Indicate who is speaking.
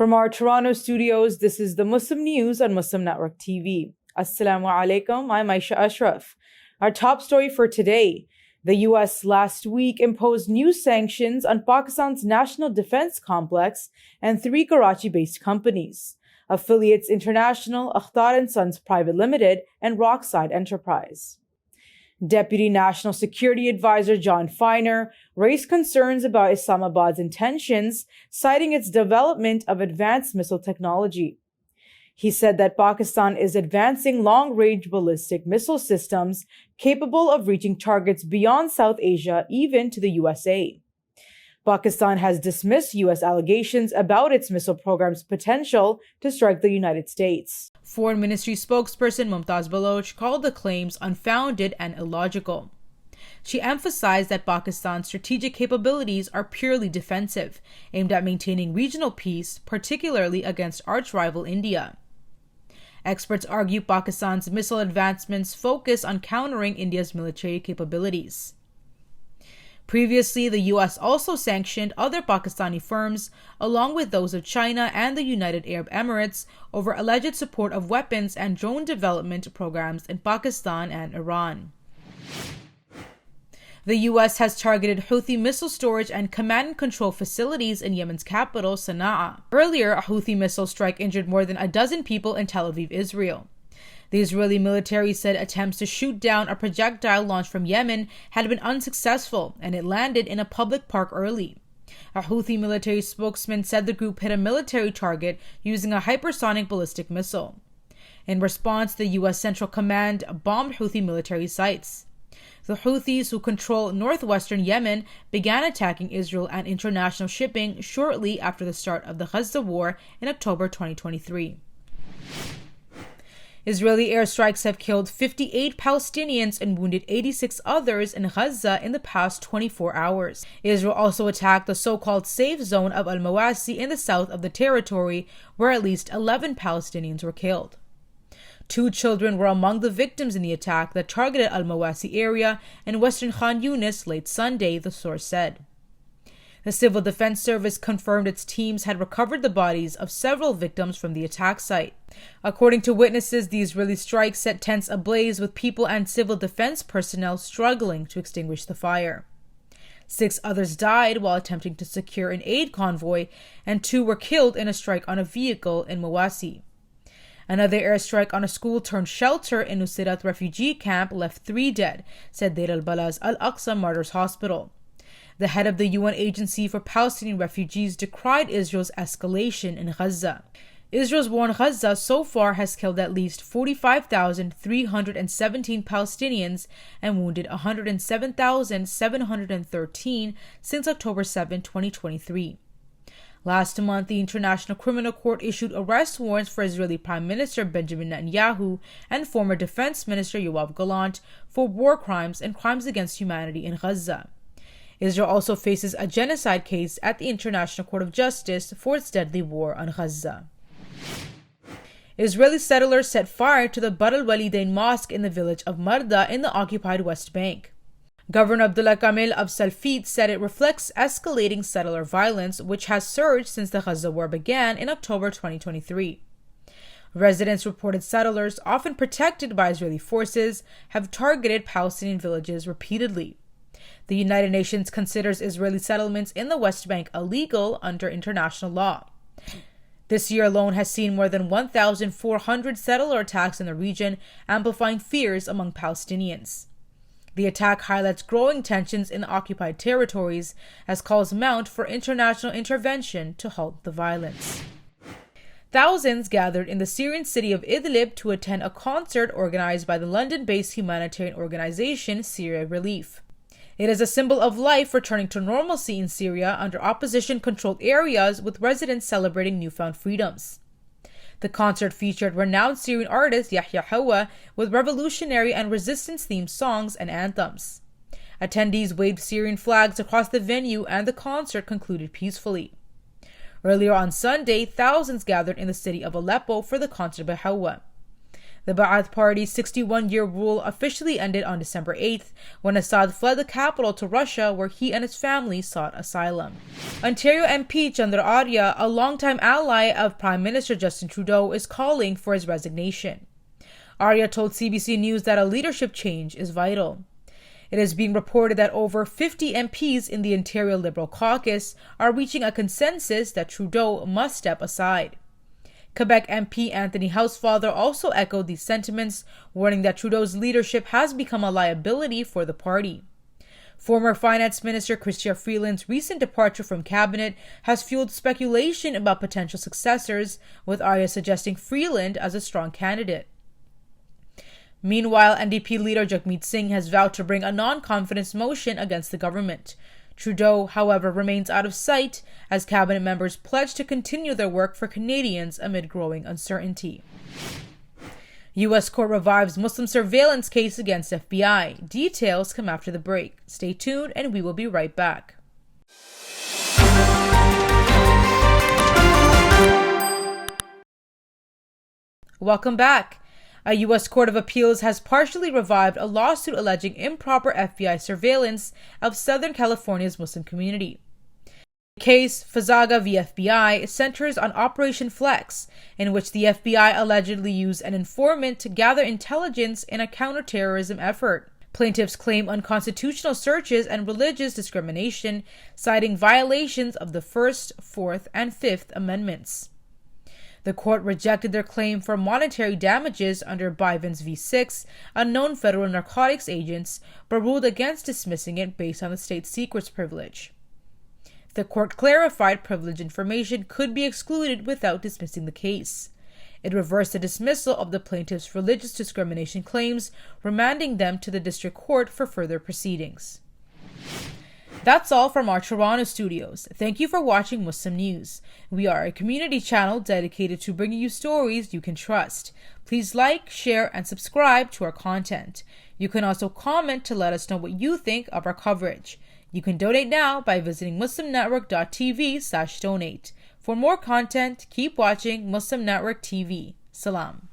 Speaker 1: From our Toronto studios, this is the Muslim News on Muslim Network TV. Assalamu alaikum, I'm Aishah Ashraf. Our top story for today: the US last week imposed new sanctions on Pakistan's national defense complex and 3 Karachi-based companies: Affiliates International, Akhtar & Sons Private Limited, and Rockside Enterprise. Deputy National Security Advisor John Feiner raised concerns about Islamabad's intentions, citing its development of advanced missile technology. He said that Pakistan is advancing long-range ballistic missile systems capable of reaching targets beyond South Asia, even to the USA. Pakistan has dismissed U.S. allegations about its missile program's potential to strike the United States. Foreign Ministry spokesperson Mumtaz Baloch called the claims unfounded and illogical. She emphasized that Pakistan's strategic capabilities are purely defensive, aimed at maintaining regional peace, particularly against arch-rival India. Experts argue Pakistan's missile advancements focus on countering India's military capabilities. Previously, the U.S. also sanctioned other Pakistani firms, along with those of China and the United Arab Emirates, over alleged support of weapons and drone development programs in Pakistan and Iran. The U.S. has targeted Houthi missile storage and command and control facilities in Yemen's capital, Sana'a. Earlier, a Houthi missile strike injured more than a dozen people in Tel Aviv, Israel. The Israeli military said attempts to shoot down a projectile launched from Yemen had been unsuccessful, and it landed in a public park early. A Houthi military spokesman said the group hit a military target using a hypersonic ballistic missile. In response, the U.S. Central Command bombed Houthi military sites. The Houthis, who control northwestern Yemen, began attacking Israel and international shipping shortly after the start of the Gaza War in October 2023. Israeli airstrikes have killed 58 Palestinians and wounded 86 others in Gaza in the past 24 hours. Israel also attacked the so-called safe zone of Al-Mawasi in the south of the territory, where at least 11 Palestinians were killed. 2 children were among the victims in the attack that targeted Al-Mawasi area in western Khan Yunis late Sunday, the source said. The Civil Defense Service confirmed its teams had recovered the bodies of several victims from the attack site. According to witnesses, the Israeli strikes set tents ablaze with people and civil defense personnel struggling to extinguish the fire. 6 others died while attempting to secure an aid convoy, and 2 were killed in a strike on a vehicle in Mawasi. Another airstrike on a school-turned-shelter in Nusayrat refugee camp left 3 dead, said Deir al-Balaz Al-Aqsa Martyrs Hospital. The head of the UN Agency for Palestinian Refugees decried Israel's escalation in Gaza. Israel's war in Gaza so far has killed at least 45,317 Palestinians and wounded 107,713 since October 7, 2023. Last month, the International Criminal Court issued arrest warrants for Israeli Prime Minister Benjamin Netanyahu and former Defense Minister Yoav Gallant for war crimes and crimes against humanity in Gaza. Israel also faces a genocide case at the International Court of Justice for its deadly war on Gaza. Israeli settlers set fire to the Bar al-Walidain Mosque in the village of Marda in the occupied West Bank. Governor Abdullah Kamil Absalfit said it reflects escalating settler violence, which has surged since the Gaza War began in October 2023. Residents reported settlers, often protected by Israeli forces, have targeted Palestinian villages repeatedly. The United Nations considers Israeli settlements in the West Bank illegal under international law. This year alone has seen more than 1,400 settler attacks in the region, amplifying fears among Palestinians. The attack highlights growing tensions in the occupied territories as calls mount for international intervention to halt the violence. Thousands gathered in the Syrian city of Idlib to attend a concert organized by the London-based humanitarian organization Syria Relief. It is a symbol of life returning to normalcy in Syria under opposition-controlled areas, with residents celebrating newfound freedoms. The concert featured renowned Syrian artist Yahya Hawa with revolutionary and resistance-themed songs and anthems. Attendees waved Syrian flags across the venue, and the concert concluded peacefully. Earlier on Sunday, thousands gathered in the city of Aleppo for the concert by Hawa. The Ba'ath Party's 61-year rule officially ended on December 8th when Assad fled the capital to Russia, where he and his family sought asylum. Ontario MP Chandra Arya, a longtime ally of Prime Minister Justin Trudeau, is calling for his resignation. Arya told CBC News that a leadership change is vital. It is being reported that over 50 MPs in the Ontario Liberal caucus are reaching a consensus that Trudeau must step aside. Quebec MP Anthony Housefather also echoed these sentiments, warning that Trudeau's leadership has become a liability for the party. Former Finance Minister Chrystia Freeland's recent departure from cabinet has fueled speculation about potential successors, with Arya suggesting Freeland as a strong candidate. Meanwhile, NDP leader Jagmeet Singh has vowed to bring a non-confidence motion against the government. Trudeau, however, remains out of sight as cabinet members pledge to continue their work for Canadians amid growing uncertainty. U.S. court revives Muslim surveillance case against FBI. Details come after the break. Stay tuned and we will be right back. Welcome back. A U.S. Court of Appeals has partially revived a lawsuit alleging improper FBI surveillance of Southern California's Muslim community. The case, Fazaga v. FBI, centers on Operation Flex, in which the FBI allegedly used an informant to gather intelligence in a counterterrorism effort. Plaintiffs claim unconstitutional searches and religious discrimination, citing violations of the First, Fourth, and Fifth Amendments. The court rejected their claim for monetary damages under Bivens v. 6, unknown federal narcotics agents, but ruled against dismissing it based on the state secrets privilege. The court clarified privileged information could be excluded without dismissing the case. It reversed the dismissal of the plaintiffs' religious discrimination claims, remanding them to the district court for further proceedings. That's all from our Toronto studios. Thank you for watching Muslim News. We are a community channel dedicated to bringing you stories you can trust. Please like, share, and subscribe to our content. You can also comment to let us know what you think of our coverage. You can donate now by visiting muslimnetwork.tv/donate. For more content, keep watching Muslim Network TV. Salam.